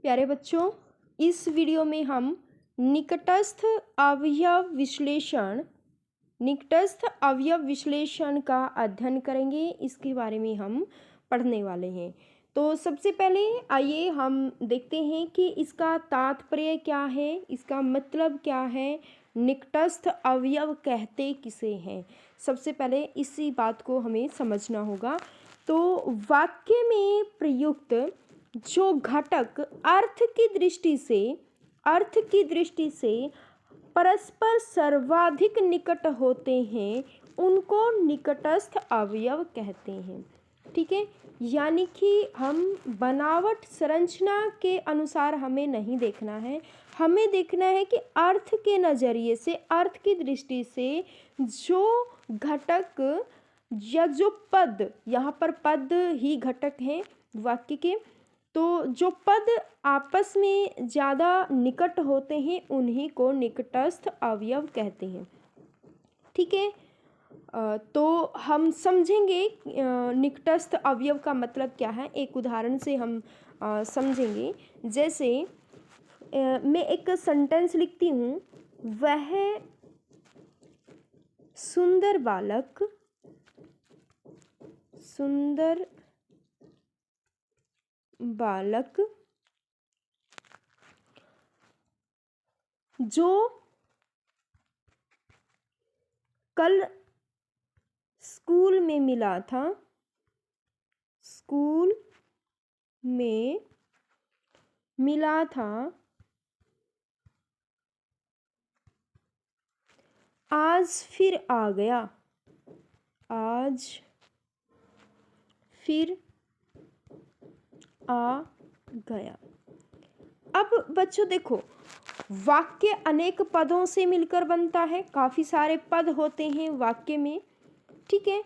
प्यारे बच्चों, इस वीडियो में हम निकटस्थ अवयव विश्लेषण का अध्ययन करेंगे। इसके बारे में हम पढ़ने वाले हैं। तो सबसे पहले आइए हम देखते हैं कि इसका तात्पर्य क्या है, इसका मतलब क्या है, निकटस्थ अवयव कहते किसे हैं। सबसे पहले इसी बात को हमें समझना होगा। तो वाक्य में प्रयुक्त जो घटक अर्थ की दृष्टि से परस्पर सर्वाधिक निकट होते हैं उनको निकटस्थ अवयव कहते हैं। ठीक है, यानी कि हम बनावट संरचना के अनुसार हमें नहीं देखना है, हमें देखना है कि अर्थ के नज़रिए से, अर्थ की दृष्टि से जो घटक या जो पद, यहाँ पर पद ही घटक हैं वाक्य के, तो जो पद आपस में ज़्यादा निकट होते हैं उन्हीं को निकटस्थ अवयव कहते हैं। ठीक है, तो हम समझेंगे निकटस्थ अवयव का मतलब क्या है। एक उदाहरण से हम समझेंगे। जैसे मैं एक सेंटेंस लिखती हूँ, वह सुंदर बालक जो कल स्कूल में मिला था आज फिर आ गया। अब बच्चों देखो, वाक्य अनेक पदों से मिलकर बनता है, काफ़ी सारे पद होते हैं वाक्य में। ठीक है,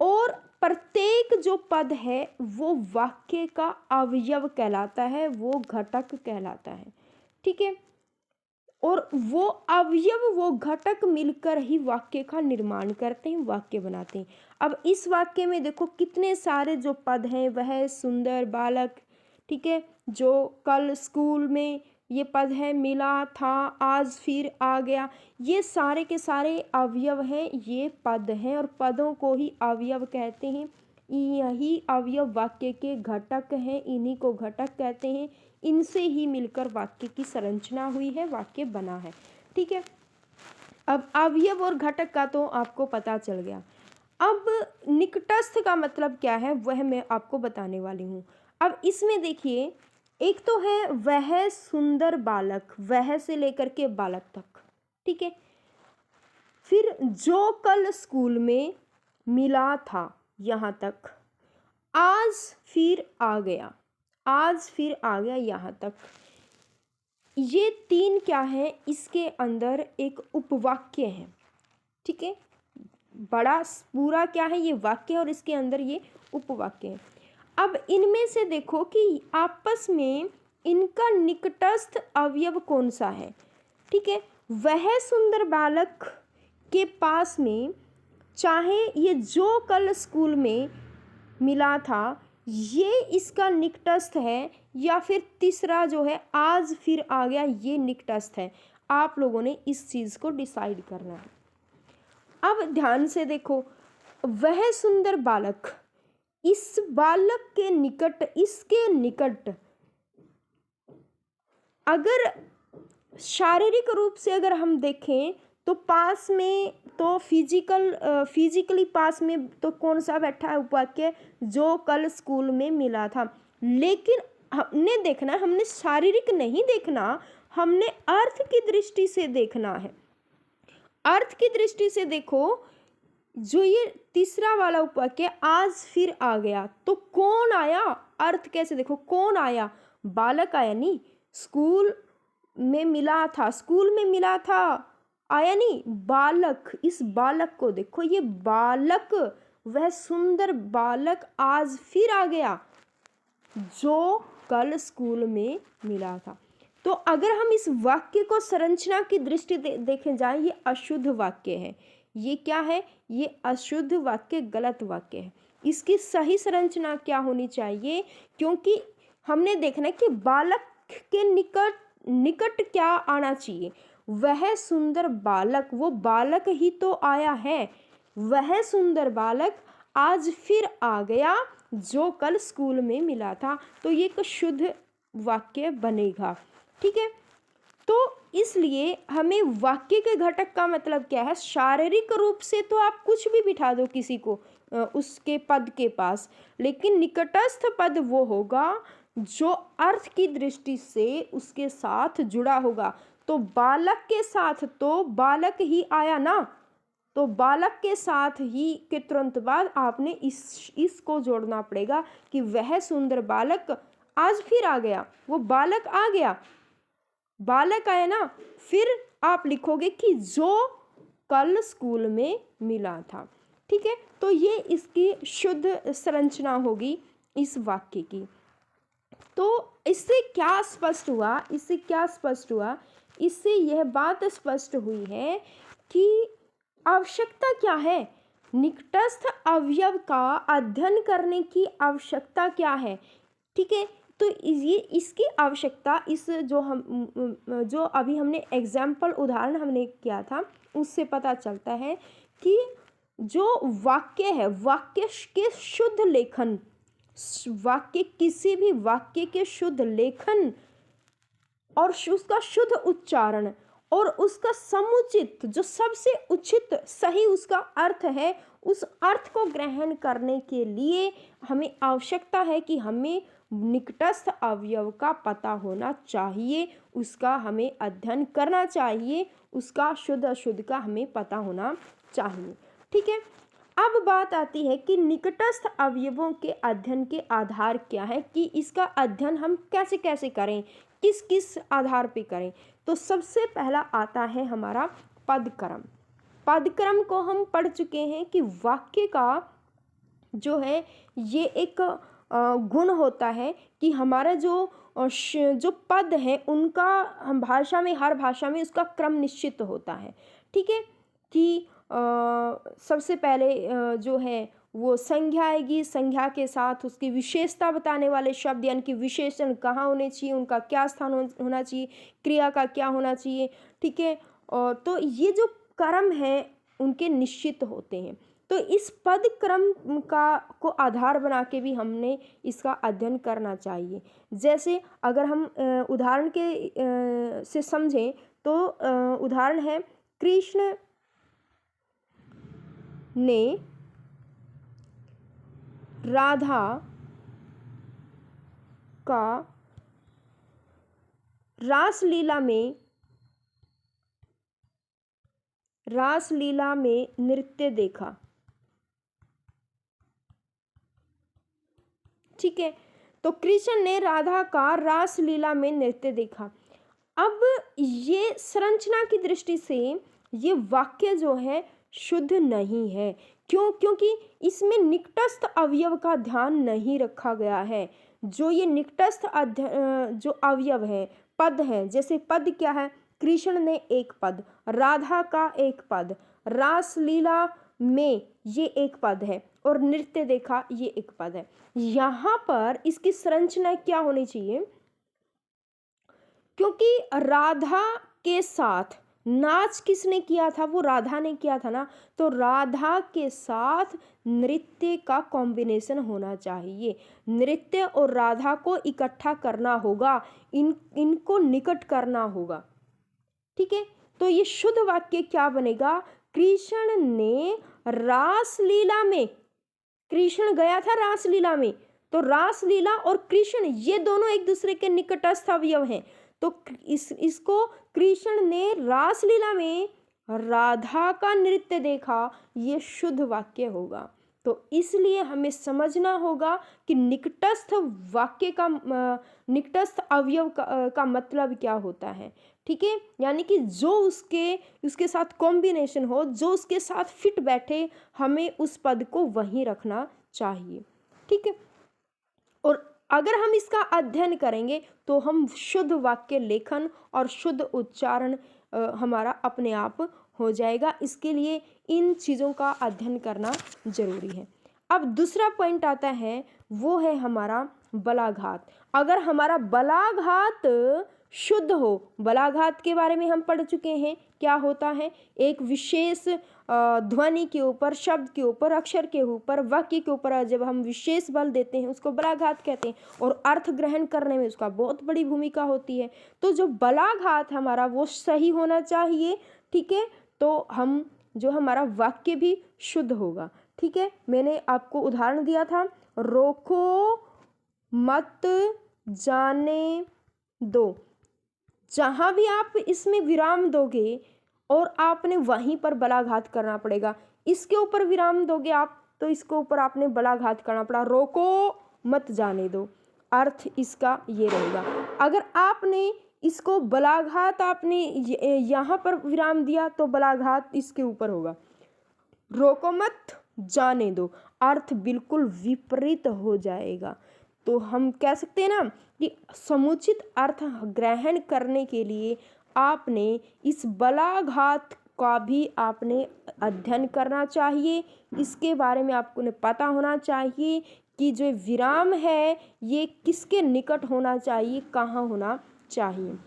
और प्रत्येक जो पद है वो वाक्य का अवयव कहलाता है, वो घटक कहलाता है। ठीक है, और वो अवयव, वो घटक मिलकर ही वाक्य का निर्माण करते हैं, वाक्य बनाते हैं। अब इस वाक्य में देखो कितने सारे जो पद हैं, वह सुंदर बालक, ठीक है, जो कल स्कूल में, ये पद है, मिला था, आज फिर आ गया, ये सारे के सारे अवयव हैं, ये पद हैं और पदों को ही अवयव कहते हैं। यही अवयव वाक्य के घटक हैं, इन्हीं को घटक कहते हैं। इनसे ही मिलकर वाक्य की संरचना हुई है, वाक्य बना है। ठीक है, अब अवयव और घटक का तो आपको पता चल गया। अब निकटस्थ का मतलब क्या है वह मैं आपको बताने वाली हूँ। अब इसमें देखिए, एक तो है वह सुंदर बालक, वह से लेकर के बालक तक। ठीक है, फिर जो कल स्कूल में मिला था, यहाँ तक, आज फिर आ गया यहाँ तक। ये तीन क्या है, इसके अंदर एक उपवाक्य है। ठीक है, बड़ा पूरा क्या है, ये वाक्य है और इसके अंदर ये उपवाक्य है। अब इनमें से देखो कि आपस में इनका निकटस्थ अवयव कौन सा है। ठीक है, वह सुंदर बालक के पास में, चाहे ये जो कल स्कूल में मिला था, ये इसका निकटस्थ है, या फिर तीसरा जो है आज फिर आ गया, ये निकटस्थ है। आप लोगों ने इस चीज़ को डिसाइड करना है। अब ध्यान से देखो, वह सुंदर बालक, इस बालक के निकट, इसके निकट, अगर शारीरिक रूप से अगर हम देखें तो पास में, तो फिजिकली पास में तो कौन सा बैठा है उपवाक्य, जो कल स्कूल में मिला था। लेकिन हमने देखना, हमने शारीरिक नहीं देखना, हमने अर्थ की दृष्टि से देखना है। अर्थ की दृष्टि से देखो, जो ये तीसरा वाला उपवाक्य आज फिर आ गया, तो कौन आया, अर्थ कैसे देखो, कौन आया, बालक आया नहीं, स्कूल में मिला था आया नहीं, बालक, इस बालक को देखो, ये बालक, वह सुंदर बालक आज फिर आ गया जो कल स्कूल में मिला था। तो अगर हम इस वाक्य को संरचना की दृष्टि देखें जाए, ये अशुद्ध वाक्य है। ये क्या है, ये अशुद्ध वाक्य, गलत वाक्य है। इसकी सही संरचना क्या होनी चाहिए, क्योंकि हमने देखना है कि बालक के निकट निकट क्या आना चाहिए? वह सुंदर बालक, वो बालक ही तो आया है। वह सुंदर बालक आज फिर आ गया जो कल स्कूल में मिला था। तो ये एक शुद्ध वाक्य बनेगा। ठीक है, तो इसलिए हमें वाक्य के घटक का मतलब क्या है? शारीरिक रूप से तो आप कुछ भी बिठा दो किसी को उसके पद के पास, लेकिन निकटस्थ पद वो होगा जो अर्थ की दृष्टि से उसके साथ जुड़ा होगा। तो बालक के साथ तो बालक ही आया ना, तो बालक के साथ ही के तुरंत बाद आपने इसको जोड़ना पड़ेगा कि वह सुंदर बालक आज फिर आ गया। वो बालक आ गया, बालक आया ना, फिर आप लिखोगे कि जो कल स्कूल में मिला था। ठीक है, तो ये इसकी शुद्ध संरचना होगी इस वाक्य की। तो इससे क्या स्पष्ट हुआ? इससे क्या स्पष्ट हुआ? इससे यह बात स्पष्ट हुई है कि आवश्यकता क्या है? निकटस्थ अवयव का अध्ययन करने की आवश्यकता क्या है? ठीक है, तो ये इसकी आवश्यकता इस जो अभी हमने एग्जाम्पल उदाहरण हमने किया था उससे पता चलता है कि जो वाक्य है, वाक्य के शुद्ध लेखन, वाक्य किसी भी वाक्य के शुद्ध लेखन और उसका शुद्ध उच्चारण और उसका समुचित, जो सबसे उचित सही उसका अर्थ है, उस अर्थ को ग्रहण करने के लिए हमें आवश्यकता है कि हमें निकटस्थ अवयव का पता होना चाहिए, उसका हमें अध्ययन करना चाहिए, उसका शुद्ध अशुद्ध का हमें पता होना चाहिए। ठीक है, अब बात आती है कि निकटस्थ अवयवों के अध्ययन के आधार क्या है, कि इसका अध्ययन हम कैसे कैसे करें, किस किस आधार पे करें। तो सबसे पहला आता है हमारा पदक्रम। पदक्रम को हम पढ़ चुके हैं कि वाक्य का जो है ये एक गुण होता है कि हमारा जो पद है उनका हम भाषा में, हर भाषा में उसका क्रम निश्चित होता है। ठीक है, कि सबसे पहले जो है वो संज्ञा आएगी, संज्ञा के साथ उसकी विशेषता बताने वाले शब्द यानी कि विशेषण कहाँ होने चाहिए, उनका क्या स्थान होना चाहिए, क्रिया का क्या होना चाहिए। ठीक है, और तो ये जो क्रम है उनके निश्चित होते हैं। तो इस पद क्रम को आधार बना के भी हमने इसका अध्ययन करना चाहिए। जैसे अगर हम उदाहरण के से समझें तो उदाहरण है, कृष्ण ने राधा का रासलीला में नृत्य देखा। ठीक है, तो कृष्ण ने राधा का रासलीला में नृत्य देखा। अब ये संरचना की दृष्टि से ये वाक्य जो है शुद्ध नहीं है। क्यों? क्योंकि इसमें निकटस्थ अवयव का ध्यान नहीं रखा गया है। जो ये निकटस्थ जो अवयव है, पद है, जैसे पद क्या है, कृष्ण ने एक पद, राधा का एक पद, रासलीला में ये एक पद है और नृत्य देखा ये एक पद है। यहाँ पर इसकी संरचना क्या होनी चाहिए? क्योंकि राधा के साथ नाच किसने किया था? वो राधा ने किया था ना, तो राधा के साथ नृत्य का कॉम्बिनेशन होना चाहिए। नृत्य और राधा को इकट्ठा करना होगा, इनको निकट करना होगा। ठीक है, तो ये शुद्ध वाक्य क्या बनेगा? कृष्ण ने रासलीला में, कृष्ण गया था रासलीला में, तो रासलीला और कृष्ण ये दोनों एक दूसरे के निकटस्थ अवयव हैं। तो इसको कृष्ण ने रासलीला में राधा का नृत्य देखा, ये शुद्ध वाक्य होगा। तो इसलिए हमें समझना होगा कि निकटस्थ वाक्य का निकटस्थ अवयव का मतलब क्या होता है। ठीक है, यानी कि जो उसके साथ कॉम्बिनेशन हो, जो उसके साथ फिट बैठे, हमें उस पद को वहीं रखना चाहिए। ठीक है, और अगर हम इसका अध्ययन करेंगे तो हम शुद्ध वाक्य लेखन और शुद्ध उच्चारण हमारा अपने आप हो जाएगा। इसके लिए इन चीज़ों का अध्ययन करना जरूरी है। अब दूसरा पॉइंट आता है, वो है हमारा बलाघात। अगर हमारा बलाघात शुद्ध हो, बलाघात के बारे में हम पढ़ चुके हैं, क्या होता है, एक विशेष ध्वनि के ऊपर, शब्द के ऊपर, अक्षर के ऊपर, वाक्य के ऊपर जब हम विशेष बल देते हैं उसको बलाघात कहते हैं, और अर्थ ग्रहण करने में उसका बहुत बड़ी भूमिका होती है। तो जो बलाघात हमारा वो सही होना चाहिए, ठीक है, तो हम जो हमारा वाक्य भी शुद्ध होगा। ठीक है, मैंने आपको उदाहरण दिया था, रोको मत जाने दो। जहाँ भी आप इसमें विराम दोगे और आपने वहीं पर बलाघात करना पड़ेगा। इसके ऊपर विराम दोगे आप तो इसके ऊपर आपने बलाघात करना पड़ा, रोको मत जाने दो, अर्थ इसका ये रहेगा। अगर आपने इसको बलाघात आपने यहाँ पर विराम दिया तो बलाघात इसके ऊपर होगा, रोको मत जाने दो, अर्थ बिल्कुल विपरीत हो जाएगा। तो हम कह सकते हैं ना कि समुचित अर्थ ग्रहण करने के लिए आपने इस बलाघात का भी आपने अध्ययन करना चाहिए। इसके बारे में आपको ने पता होना चाहिए कि जो विराम है ये किसके निकट होना चाहिए, कहाँ होना चाहिए।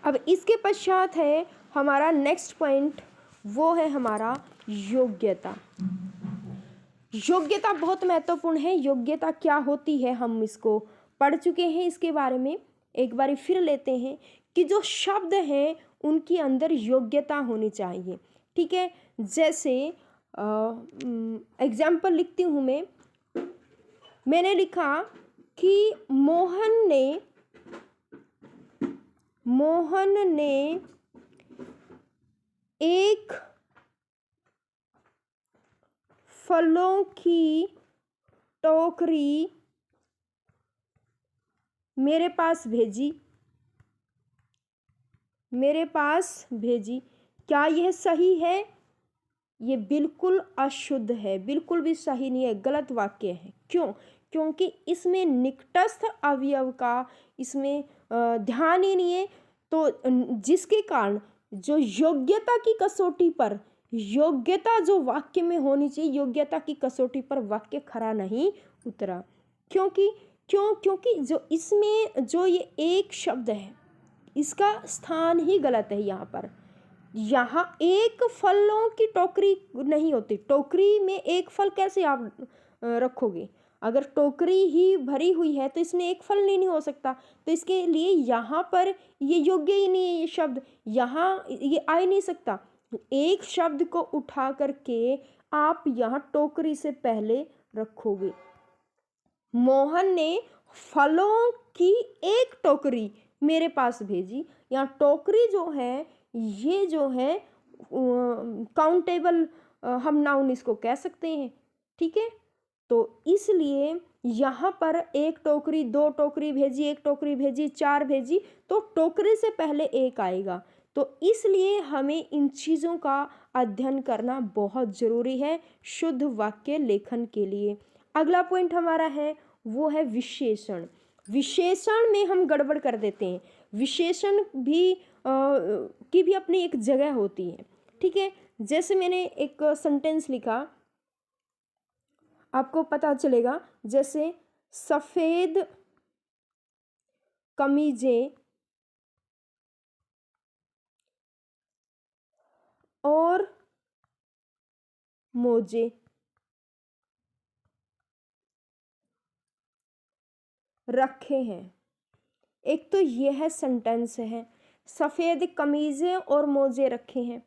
अब इसके पश्चात है हमारा नेक्स्ट पॉइंट, वो है हमारा योग्यता। योग्यता बहुत महत्वपूर्ण है। योग्यता क्या होती है हम इसको पढ़ चुके हैं, इसके बारे में एक बार फिर लेते हैं कि जो शब्द हैं उनके अंदर योग्यता होनी चाहिए। ठीक है, जैसे एग्जाम्पल लिखती हूँ मैंने लिखा कि मोहन ने एक फलों की टोकरी मेरे पास भेजी। क्या यह सही है? ये बिल्कुल अशुद्ध है, बिल्कुल भी सही नहीं है, गलत वाक्य है। क्यों? क्योंकि इसमें निकटस्थ अवयव का इसमें ध्यान ही नहीं है। तो जिसके कारण जो योग्यता की कसौटी पर, योग्यता जो वाक्य में होनी चाहिए, योग्यता की कसौटी पर वाक्य खरा नहीं उतरा। क्योंकि जो इसमें जो ये एक शब्द है इसका स्थान ही गलत है। यहाँ एक फलों की टोकरी नहीं होती। टोकरी में एक फल कैसे आप रखोगे? अगर टोकरी ही भरी हुई है तो इसमें एक फल नहीं हो सकता। तो इसके लिए यहाँ पर ये योग्य ही नहीं है, ये शब्द यहाँ ये आ ही नहीं सकता। एक शब्द को उठा करके आप यहाँ टोकरी से पहले रखोगे। मोहन ने फलों की एक टोकरी मेरे पास भेजी। यहाँ टोकरी जो है ये जो है काउंटेबल हम नाउन इसको कह सकते हैं। ठीक है, तो इसलिए यहाँ पर एक टोकरी, दो टोकरी भेजी, एक टोकरी भेजी, चार भेजी, तो टोकरी से पहले एक आएगा। तो इसलिए हमें इन चीज़ों का अध्ययन करना बहुत ज़रूरी है शुद्ध वाक्य लेखन के लिए। अगला पॉइंट हमारा है वो है विशेषण। विशेषण में हम गड़बड़ कर देते हैं। विशेषण भी की भी अपनी एक जगह होती है। ठीक है, जैसे मैंने एक सेंटेंस लिखा, आपको पता चलेगा, जैसे सफ़ेद कमीजें और मोजे रखे हैं। एक तो यह सेंटेंस है, सफ़ेद कमीजें और मोजे रखे हैं।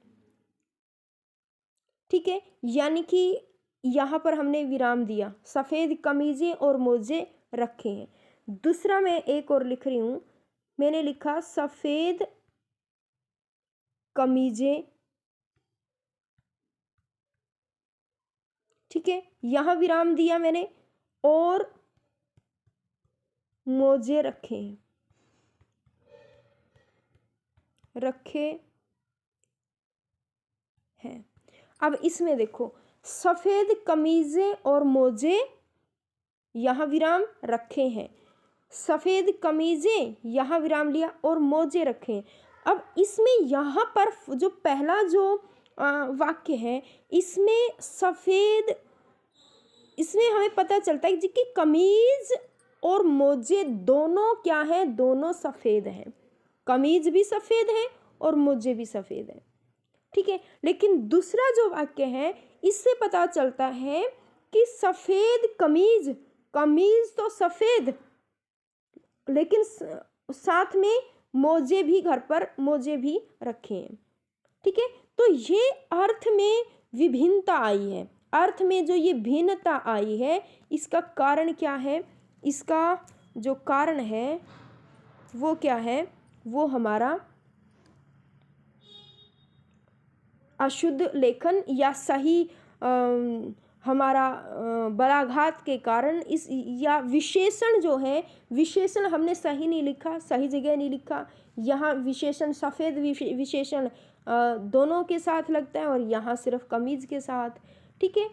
ठीक है, यानी कि यहाँ पर हमने विराम दिया, सफ़ेद कमीजें और मोजे रखे हैं। दूसरा मैं एक और लिख रही हूँ, मैंने लिखा सफ़ेद कमीजें, ठीक है, यहाँ विराम दिया मैंने, और मोजे रखे हैं। अब इसमें देखो, सफ़ेद कमीजें और मोजे, यहाँ विराम रखे हैं, सफ़ेद कमीजें यहाँ विराम लिया और मोजे रखे हैं। अब इसमें यहाँ पर जो पहला जो वाक्य है इसमें सफ़ेद, इसमें हमें पता चलता है कि कमीज और मोजे दोनों क्या हैं, दोनों सफ़ेद हैं। कमीज भी सफ़ेद है और मोजे भी सफ़ेद है, ठीक है। लेकिन दूसरा जो वाक्य है इससे पता चलता है कि सफ़ेद कमीज, कमीज तो सफ़ेद, लेकिन साथ में मोजे भी, घर पर मोजे भी रखे हैं, ठीक है। तो ये अर्थ में विभिन्नता आई है, अर्थ में जो ये भिन्नता आई है इसका कारण क्या है, इसका जो कारण है वो क्या है, वो हमारा अशुद्ध लेखन या सही हमारा बलाघात के कारण, इस या विशेषण जो है, विशेषण हमने सही नहीं लिखा, सही जगह नहीं लिखा। यहाँ विशेषण सफ़ेद विशेषण दोनों के साथ लगता है और यहाँ सिर्फ कमीज के साथ, ठीक है।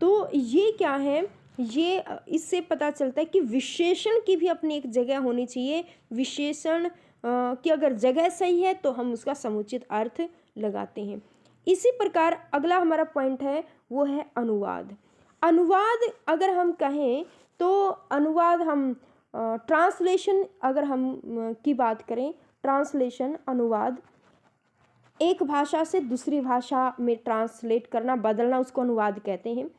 तो ये क्या है, ये इससे पता चलता है कि विशेषण की भी अपनी एक जगह होनी चाहिए। विशेषण की अगर जगह सही है तो हम उसका समुचित अर्थ लगाते हैं। इसी प्रकार अगला हमारा पॉइंट है वो है अनुवाद। अनुवाद अगर हम कहें तो अनुवाद हम ट्रांसलेशन अगर हम की बात करें, ट्रांसलेशन अनुवाद, एक भाषा से दूसरी भाषा में ट्रांसलेट करना, बदलना, उसको अनुवाद कहते हैं।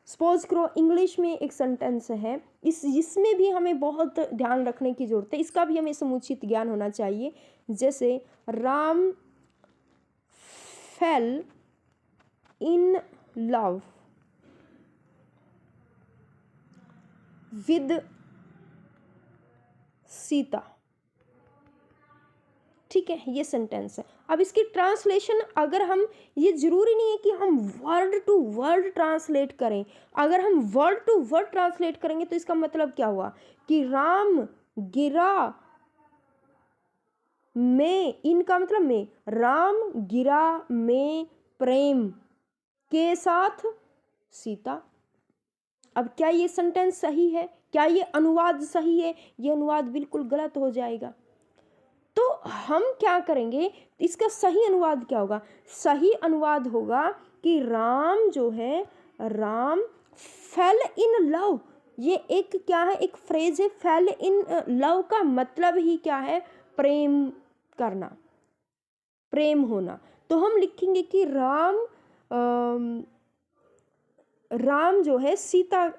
सपोज करो इंग्लिश में एक सेंटेंस है, इसमें भी हमें बहुत ध्यान रखने की ज़रूरत है, इसका भी हमें समुचित ज्ञान होना चाहिए। जैसे Ram fell in love with Sita, ठीक है, ये सेंटेंस है। अब इसकी ट्रांसलेशन अगर हम, ये जरूरी नहीं है कि हम वर्ड टू वर्ड ट्रांसलेट करें। अगर हम वर्ड टू वर्ड ट्रांसलेट करेंगे तो इसका मतलब क्या हुआ कि राम गिरा में, इनका मतलब में, राम गिरा में प्रेम के साथ सीता। अब क्या ये सेंटेंस सही है, क्या ये अनुवाद सही है? ये अनुवाद बिल्कुल गलत हो जाएगा। तो हम क्या करेंगे, इसका सही अनुवाद क्या होगा? सही अनुवाद होगा कि राम जो है, राम फेल इन लव, ये एक क्या है, एक फ्रेज है। फेल इन लव का मतलब ही क्या है? प्रेम करना, प्रेम होना। तो हम लिखेंगे कि राम जो है सीता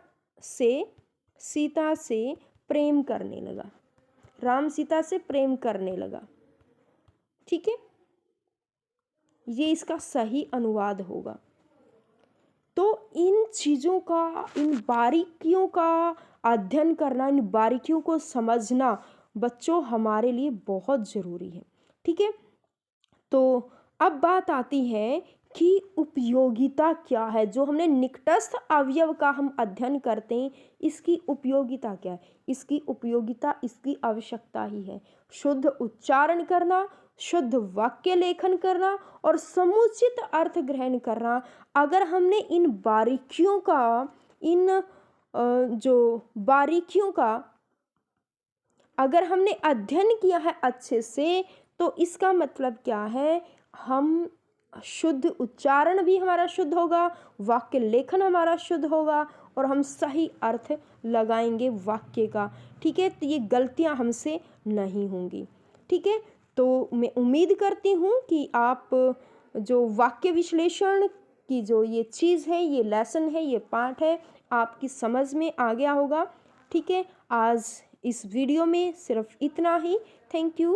से प्रेम करने लगा, राम सीता से प्रेम करने लगा, ठीक है। ये इसका सही अनुवाद होगा। तो इन चीज़ों का, इन बारीकियों का अध्ययन करना, इन बारीकियों को समझना बच्चों हमारे लिए बहुत ज़रूरी है, ठीक है। तो अब बात आती है कि उपयोगिता क्या है। जो हमने निकटस्थ अवयव का हम अध्ययन करते हैं, इसकी उपयोगिता क्या है? इसकी उपयोगिता, इसकी आवश्यकता ही है शुद्ध उच्चारण करना, शुद्ध वाक्य लेखन करना और समुचित अर्थ ग्रहण करना। अगर हमने इन बारीकियों का, इन जो बारीकियों का अगर हमने अध्ययन किया है अच्छे से, तो इसका मतलब क्या है, हम शुद्ध उच्चारण भी हमारा शुद्ध होगा, वाक्य लेखन हमारा शुद्ध होगा और हम सही अर्थ लगाएंगे वाक्य का, ठीक है। तो ये गलतियां हमसे नहीं होंगी, ठीक है। तो मैं उम्मीद करती हूँ कि आप जो वाक्य विश्लेषण की जो ये चीज़ है, ये लेसन है, ये पाठ है, आपकी समझ में आ गया होगा, ठीक है। आज इस वीडियो में सिर्फ इतना ही। Thank you.